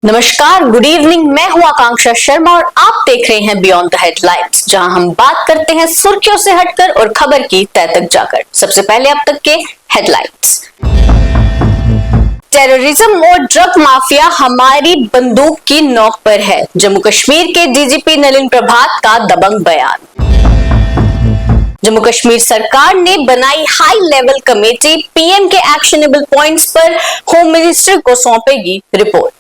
नमस्कार, good evening. मैं हूं आकांक्षा शर्मा और आप देख रहे हैं बियॉन्ड द हेडलाइंस, जहां हम बात करते हैं सुर्खियों से हटकर और खबर की तह तक जाकर। सबसे पहले अब तक के हेडलाइंस। टेररिज्म और ड्रग माफिया हमारी बंदूक की नोक पर है, जम्मू कश्मीर के डीजीपी नलिन प्रभात का दबंग बयान। जम्मू कश्मीर सरकार ने बनाई हाई लेवल कमेटी, पीएम के एक्शनेबल पॉइंट्स पर होम मिनिस्टर को सौंपेगी रिपोर्ट।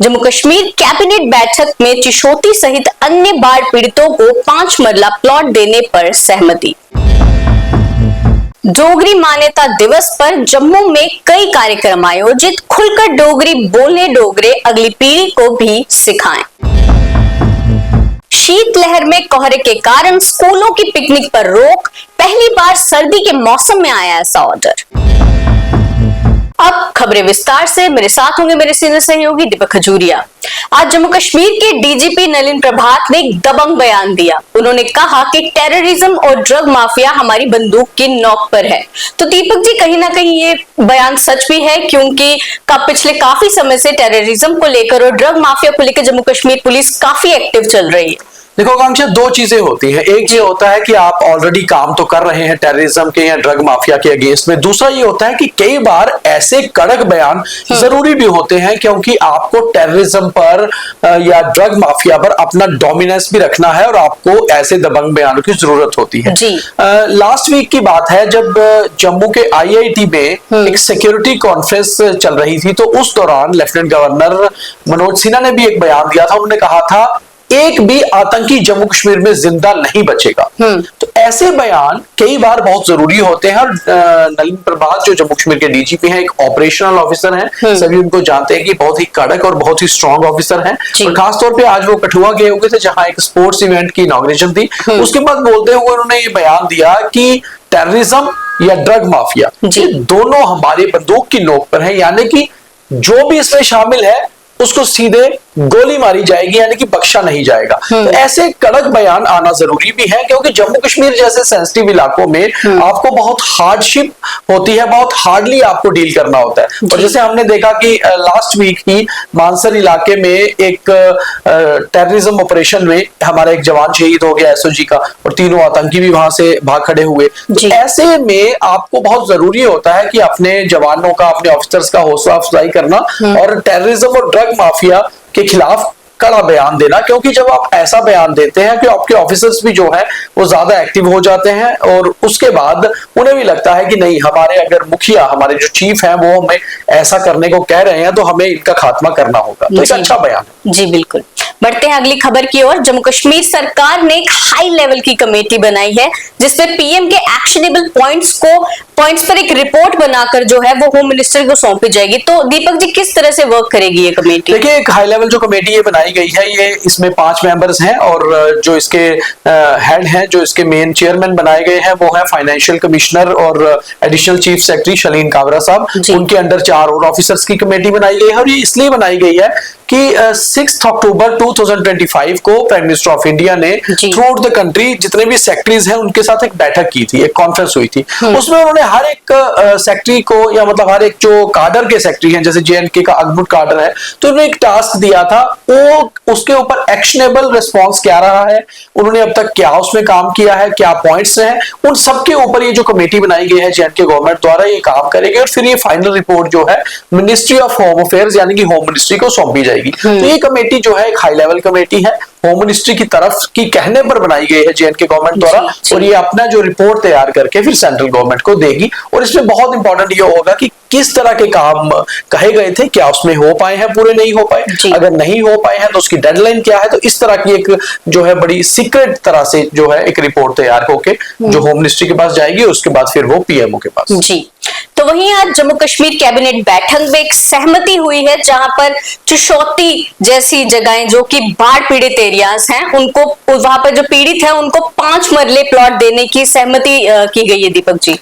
जम्मू कश्मीर कैबिनेट बैठक में चिशोती सहित अन्य बाढ़ पीड़ितों को 5 मरला प्लॉट देने पर सहमति। डोगरी मान्यता दिवस पर जम्मू में कई कार्यक्रम आयोजित, खुलकर डोगरी बोलने डोगरे अगली पीढ़ी को भी सिखाएं। शीतलहर में कोहरे के कारण स्कूलों की पिकनिक पर रोक, पहली बार सर्दी के मौसम में आया ऐसा ऑर्डर। अब खबरें विस्तार से। मेरे साथ होंगे मेरे सीनियर सहयोगी दीपक खजूरिया। आज जम्मू कश्मीर के डीजीपी नलिन प्रभात ने एक दबंग बयान दिया। उन्होंने कहा कि टेररिज्म और ड्रग माफिया हमारी बंदूक की नोक पर है। तो दीपक जी, कहीं ना कहीं ये बयान सच भी है, क्योंकि पिछले काफी समय से टेररिज्म को लेकर और ड्रग माफिया को लेकर जम्मू कश्मीर पुलिस काफी एक्टिव चल रही है। देखो आकांक्षा, दो चीजें होती हैं। एक ये होता है कि आप ऑलरेडी काम तो कर रहे हैं टेररिज्म के या ड्रग माफिया के अगेंस्ट में। दूसरा ये होता है कि कई बार ऐसे कड़क बयान जरूरी भी होते हैं, क्योंकि आपको टेररिज्म पर या ड्रग माफिया पर अपना डोमिनेंस भी रखना है और आपको ऐसे दबंग बयानों की जरूरत होती है। लास्ट वीक की बात है, जब जम्मू के आईआईटी में एक सिक्योरिटी कॉन्फ्रेंस चल रही थी, तो उस दौरान लेफ्टिनेंट गवर्नर मनोज सिन्हा ने भी एक बयान दिया था। उन्होंने कहा था एक भी आतंकी जम्मू कश्मीर में जिंदा नहीं बचेगा। तो ऐसे बयान कई बार बहुत जरूरी होते हैं। और नलिन प्रभात जो जम्मू कश्मीर के डीजीपी हैं, एक ऑपरेशनल ऑफिसर हैं, सभी उनको जानते हैं कि बहुत ही कड़क और बहुत ही स्ट्रांग ऑफिसर हैं। और खासतौर पे आज वो कठुआ गए हुए थे, जहां एक स्पोर्ट्स इवेंट की इनॉग्रेशन थी। उसके बाद बोलते हुए उन्होंने ये बयान दिया कि टेररिज्म या ड्रग माफिया ये दोनों हमारी बंदूक की नोक पर है, यानी कि जो भी इसमें शामिल है उसको सीधे गोली मारी जाएगी, यानी कि बख्शा नहीं जाएगा। तो ऐसे कड़क बयान आना जरूरी भी है, क्योंकि जम्मू कश्मीर जैसे सेंसिटिव इलाकों में आपको बहुत हार्डशिप होती है, बहुत हार्डली आपको डील करना होता है। और जैसे हमने देखा कि लास्ट वीक ही मानसर इलाके में एक टेररिज्म ऑपरेशन में हमारा एक जवान शहीद हो गया एसओजी का, और 3 आतंकी भी वहां से भाग खड़े हुए। तो ऐसे में आपको बहुत जरूरी होता है कि अपने जवानों का, अपने ऑफिसर्स का हौसला अफजाई करना और टेररिज्म और ड्रग माफिया के खिलाफ कड़ा बयान देना, क्योंकि जब आप ऐसा बयान देते हैं कि आपके ऑफिसर्स भी जो है वो ज्यादा एक्टिव हो जाते हैं, और उसके बाद उन्हें भी लगता है कि नहीं, हमारे अगर मुखिया, हमारे जो चीफ हैं, वो हमें ऐसा करने को कह रहे हैं, तो हमें इनका खात्मा करना होगा। तो एक अच्छा बयान है। जी बिल्कुल। बढ़ते हैं अगली खबर की ओर। जम्मू कश्मीर सरकार ने एक हाई लेवल की कमेटी बनाई है, जिसमें पीएम के एक्शनेबल पॉइंट्स पर एक रिपोर्ट बनाकर जो है वो होम मिनिस्टर को सौंपी जाएगी। तो दीपक जी, किस तरह से वर्क करेगी ये कमेटी? देखिए, एक हाई लेवल जो कमेटी ये बनाई गई है, ये इसमें 5 मेंबर्स हैं, और जो इसके हेड हैं, जो इसके मेन चेयरमैन बनाए गए हैं, वो है फाइनेंशियल कमिश्नर और additional chief secretary Shaleen Kabra साहब। उनके अंडर 4 और ऑफिसर्स की कमेटी बनाई गई है, और ये इसलिए बनाई गई है कि 6 अक्टूबर 2025 को प्राइम मिनिस्टर ऑफ इंडिया ने थ्रू आउट द कंट्री जितने भी सेक्रेटरीज हैं उनके साथ एक बैठक की थी, एक कॉन्फ्रेंस हुई थी। उसमें उन्होंने हर एक सेक्रेटरी को, या मतलब हर एक जो काडर के सेक्रेटरी हैं, जैसे जेएनके का अगबुट काडर है, तो उन्होंने एक टास्क दिया था, वो उसके ऊपर एक्शनेबल रिस्पॉन्स क्या रहा है, उन्होंने अब तक क्या उसमें काम किया है, क्या पॉइंट्स हैं, उन सबके ऊपर ये जो कमेटी बनाई गई है जेएनके गवर्नमेंट द्वारा, ये काम करेगी। और फिर ये फाइनल रिपोर्ट जो है मिनिस्ट्री ऑफ होम अफेयर्स यानी कि होम मिनिस्ट्री को सौंपी जाएगी। तो ये कमेटी जो है एक हाई लेवल कमेटी है, होम मिनिस्ट्री की तरफ की कहने पर बनाई गई है जेएनके गवर्नमेंट द्वारा, और ये अपना जो रिपोर्ट तैयार करके फिर सेंट्रल गवर्नमेंट को देगी। और इसमें बहुत इंपॉर्टेंट ये होगा कि किस तरह के काम कहे गए थे, क्या उसमें हो पाए हैं, पूरे नहीं हो पाए, अगर नहीं हो पाए हैं तो उसकी डेडलाइन क्या है। तो इस तरह की एक जो है बड़ी सीक्रेट तरह से जो है एक रिपोर्ट तैयार होके जो होम मिनिस्ट्री के पास जाएगी, उसके बाद फिर वो पीएमओ के पास। जी। तो वहीं आज जम्मू कश्मीर कैबिनेट बैठक में एक सहमति हुई है, जहां पर चिशोती जैसी जगहें जो कि बाढ़ पीड़ित एरियाज हैं, उनको, वहां पर जो पीड़ित हैं उनको 5 मरले प्लॉट देने की सहमति की गई है। दीपक जी,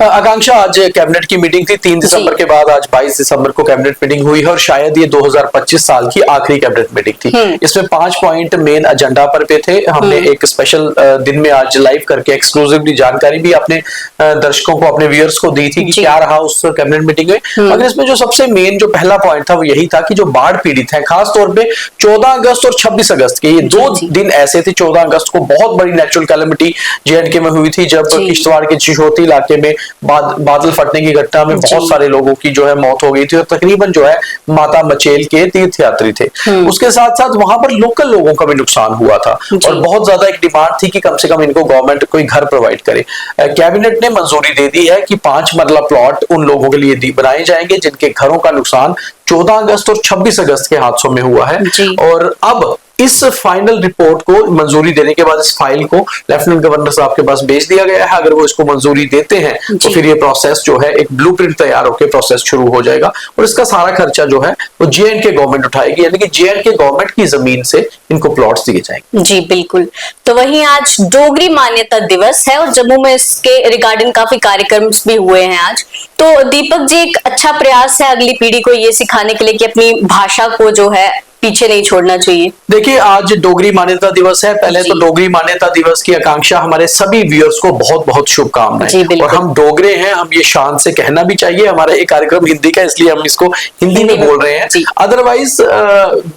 आकांक्षा, आज कैबिनेट की मीटिंग थी 3 दिसंबर के बाद, आज 22 दिसंबर को कैबिनेट मीटिंग हुई है, और शायद ये 2025 साल की आखिरी कैबिनेट मीटिंग थी। इसमें 5 पॉइंट मेन एजेंडा पर पे थे। हमने एक स्पेशल दिन में आज लाइव करके एक्सक्लूसिवली जानकारी भी अपने दर्शकों को, अपने व्यूअर्स को दी थी कि क्या रहा उस कैबिनेट मीटिंग में, मगर इसमें जो सबसे मेन जो पहला पॉइंट था वो यही था कि जो बाढ़ पीड़ित हैं, खास तौर पे 14 अगस्त और 26 अगस्त के ये दो दिन ऐसे थे। 14 अगस्त को बहुत बड़ी नेचुरल कैलेमिटी जेएंडके में हुई थी, जब किश्तवाड़ के चिशोती इलाके में बादल फटने की घटना में बहुत सारे लोगों की जो है मौत हो गई थी और तकरीबन जो है माता मचेल के तीर्थयात्री थे। उसके साथ साथ वहां पर लोकल लोगों का भी नुकसान हुआ था और बहुत ज्यादा एक डिमांड थी कि कम से कम इनको गवर्नमेंट कोई घर प्रोवाइड करे। कैबिनेट ने मंजूरी दे दी है कि 5 मरला प्लॉट उन लोगों के लिए बनाए जाएंगे जिनके घरों का नुकसान 14 अगस्त और 26 अगस्त के हादसों में हुआ है। और अब इस फाइनल रिपोर्ट को मंजूरी देने के बाद इस फाइल को लेफ्टिनेंट गवर्नर साहब के पास भेज दिया गया है। अगर वो इसको मंजूरी देते हैं तो फिर ये प्रोसेस जो है एक ब्लूप्रिंट तैयार होकर प्रोसेस शुरू हो जाएगा और इसका सारा खर्चा जो है वो जेएंडके गवर्नमेंट उठाएगी, यानी कि जेएंडके गवर्नमेंट की जमीन से इनको प्लॉट्स दिए जाएंगे। जी बिल्कुल। तो वहीं आज डोगरी मान्यता दिवस है और जम्मू में इसके रिगार्डिंग काफी कार्यक्रम भी हुए हैं आज। तो दीपक जी, एक अच्छा प्रयास है अगली पीढ़ी को ये सिखाने के लिए कि अपनी भाषा को जो है पीछे नहीं छोड़ना चाहिए। देखिए, आज डोगरी मान्यता दिवस है। पहले तो डोगरी मान्यता दिवस की आकांक्षा हमारे सभी व्यूअर्स को बहुत बहुत शुभकामनाएं। और हम डोगरे हैं, हम ये शान से कहना भी चाहिए। हमारा ये कार्यक्रम हिंदी का, इसलिए हम इसको हिंदी में बोल रहे हैं। अदरवाइज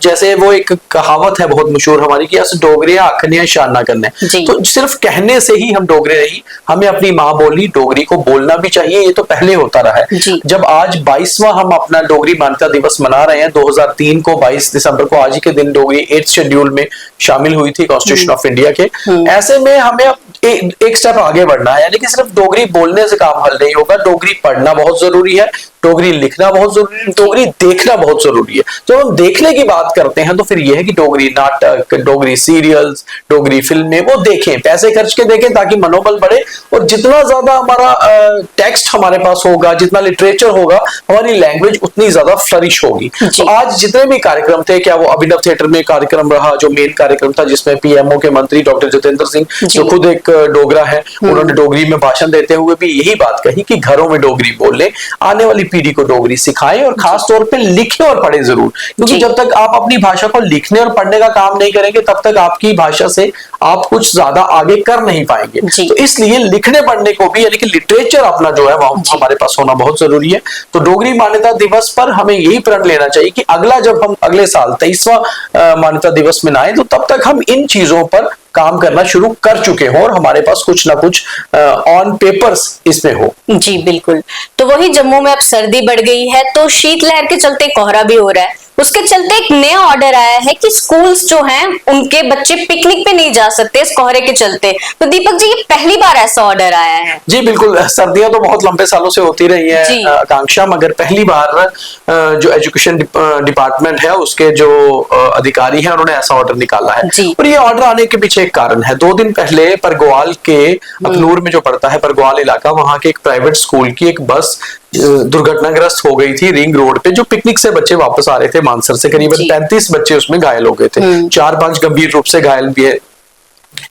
जैसे वो एक कहावत है बहुत मशहूर हमारी कि अस डोगरे आखने शान ना करने, तो सिर्फ कहने से ही हम डोगरे नहीं, हमें अपनी माँ बोली डोगरी को बोलना भी चाहिए। ये तो पहले होता रहा है। जब आज 22वां हम अपना डोगरी मान्यता दिवस मना रहे हैं, 2003 को 22 दिसंबर को आज ही के दिन डोगरी 8th शेड्यूल में शामिल हुई थी कॉन्स्टिट्यूशन ऑफ इंडिया के। ऐसे में हमें एक स्टेप आगे बढ़ना है, यानी कि सिर्फ डोगरी बोलने से काम हल नहीं होगा। डोगरी पढ़ना बहुत जरूरी है, डोगरी लिखना बहुत जरूरी है, डोगरी देखना बहुत जरूरी है। जब हम देखने की बात करते हैं तो फिर यह है कि डोगरी नाटक, डोगरी सीरियल्स, डोगरी फिल्में वो देखें, पैसे खर्च के देखें ताकि मनोबल बढ़े। और जितना ज्यादा हमारा टेक्स्ट हमारे पास होगा, जितना लिटरेचर होगा, हमारी लैंग्वेज उतनी ज्यादा फ्लरिश होगी। तो आज जितने भी कार्यक्रम थे, क्या वो अभिनव थिएटर में कार्यक्रम रहा जो मेन कार्यक्रम था, जिसमें पीएमओ के मंत्री डॉक्टर जितेंद्र सिंह जो खुद एक डोगरा है, उन्होंने डोगरी में भाषण देते हुए भी यही बात कही कि घरों में डोगरी बोलें, आने वाली पीढ़ी को डोगरी सिखाएं और खास तौर पे लिखें और पढ़ें जरूर। क्योंकि जब तक आप अपनी भाषा को लिखने और पढ़ने का काम नहीं करेंगे तब तक आपकी भाषा से आप कुछ ज्यादा आगे कर नहीं पाएंगे। तो इसलिए लिखने पढ़ने को भी, यानी कि लिटरेचर अपना जो है वो हमारे पास होना बहुत जरूरी है। तो डोगरी मान्यता दिवस पर हमें यही प्रण लेना चाहिए कि अगला जब हम अगले साल 23वां मान्यता दिवस मनाएं तो तब तक हम इन चीजों पर काम करना शुरू कर चुके हो और हमारे पास कुछ ना कुछ ऑन पेपर्स इसमें हो। जी बिल्कुल। तो वही जम्मू में अब सर्दी बढ़ गई है तो शीतलहर के चलते कोहरा भी हो रहा है। उसके चलते एक नया ऑर्डर आया है कि स्कूल्स जो हैं उनके बच्चे पिकनिक पे नहीं जा सकते इस कोहरे के चलते। तो दीपक जी, ये पहली बार ऐसा ऑर्डर आया है? जी बिल्कुल। सर्दियां तो बहुत लंबे सालों से होती रही है आकांक्षा, मगर पहली बार जो एजुकेशन डिपार्टमेंट है उसके जो अधिकारी हैं उन्होंने ऐसा ऑर्डर निकाला है। और ये ऑर्डर आने के पीछे एक कारण है। 2 दिन पहले परगवाल के अखनूर में जो पड़ता है परगवाल इलाका, वहां के एक प्राइवेट स्कूल की एक बस दुर्घटनाग्रस्त हो गई थी रिंग रोड पे। जो पिकनिक से बच्चे वापस आ रहे थे मानसर से, करीबन 35 बच्चे उसमें घायल हो गए थे, 4-5 गंभीर रूप से घायल भी है।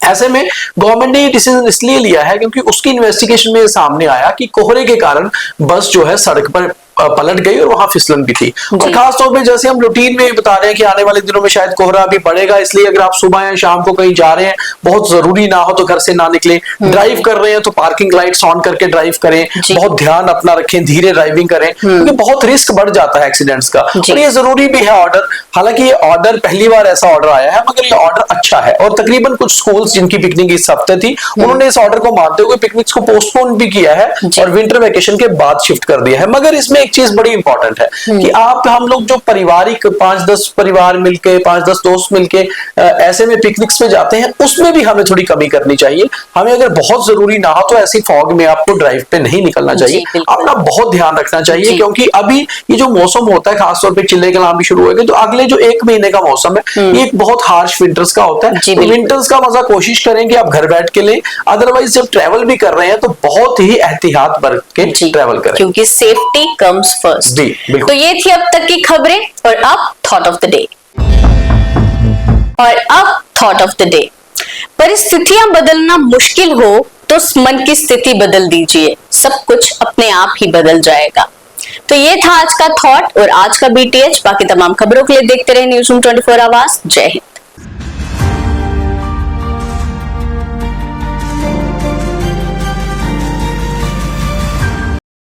ऐसे में गवर्नमेंट ने ये डिसीजन इसलिए लिया है क्योंकि उसकी इन्वेस्टिगेशन में सामने आया कि कोहरे के कारण बस जो है सड़क पर पलट गई और वहां फिसलन भी थी। और खासतौर पे जैसे हम रूटीन में बता रहे हैं कि आने वाले दिनों में शायद कोहरा भी बढ़ेगा, इसलिए अगर आप सुबह या शाम को कहीं जा रहे हैं, बहुत जरूरी ना हो तो घर से ना निकले। ड्राइव कर रहे हैं तो पार्किंग लाइट्स ऑन करके ड्राइव करें, बहुत ध्यान अपना रखें, धीरे ड्राइविंग करें, क्योंकि बहुत रिस्क बढ़ जाता है एक्सीडेंट्स का। और ये जरूरी भी है ऑर्डर। हालांकि ये ऑर्डर पहली बार ऐसा ऑर्डर आया है, मगर ये ऑर्डर अच्छा है। और तकरीबन कुछ स्कूल्स जिनकी पिकनिक इस हफ्ते थी, उन्होंने इस ऑर्डर को मानते हुए पिकनिक्स को पोस्टपोन भी किया है और विंटर वेकेशन के बाद शिफ्ट कर दिया है। मगर इसमें एक चीज बड़ी इंपॉर्टेंट है कि हम लोग जो पारिवारिक 5-10 परिवार मिलके, 5-10 दोस्त मिलके ऐसे में पिकनिक्स में जाते हैं, उसमें भी हमें थोड़ी कमी करनी चाहिए। हमें अगर बहुत जरूरी ना हो तो ऐसी फॉग में आपको ड्राइव पे नहीं निकलना चाहिए। अपना बहुत ध्यान रखना चाहिए, क्योंकि अभी ये जो मौसम होता है, खासतौर पे चिल्ले कलाम भी शुरू हो गए, तो अगले जो 1 महीने का मौसम है ये एक बहुत हार्श विंटर्स का होता है। तो विंटर्स का मजा कोशिश करें कि आप घर बैठ के लें। अदरवाइज जब ट्रेवल भी कर रहे हैं तो बहुत ही एहतियात बरत के ट्रेवल करें, क्योंकि सेफ्टी कम्स फर्स्ट। तो ये थी अब तक की खबरें और अब थॉट ऑफ द डे। परिस्थितियां बदलना मुश्किल हो तो मन की स्थिति बदल दीजिए, सब कुछ अपने आप ही बदल जाएगा। तो ये था आज का थॉट और आज का बीटीएच। बाकी तमाम खबरों के लिए देखते रहे न्यूज़ रूम 24 आवाज। जय हिंद।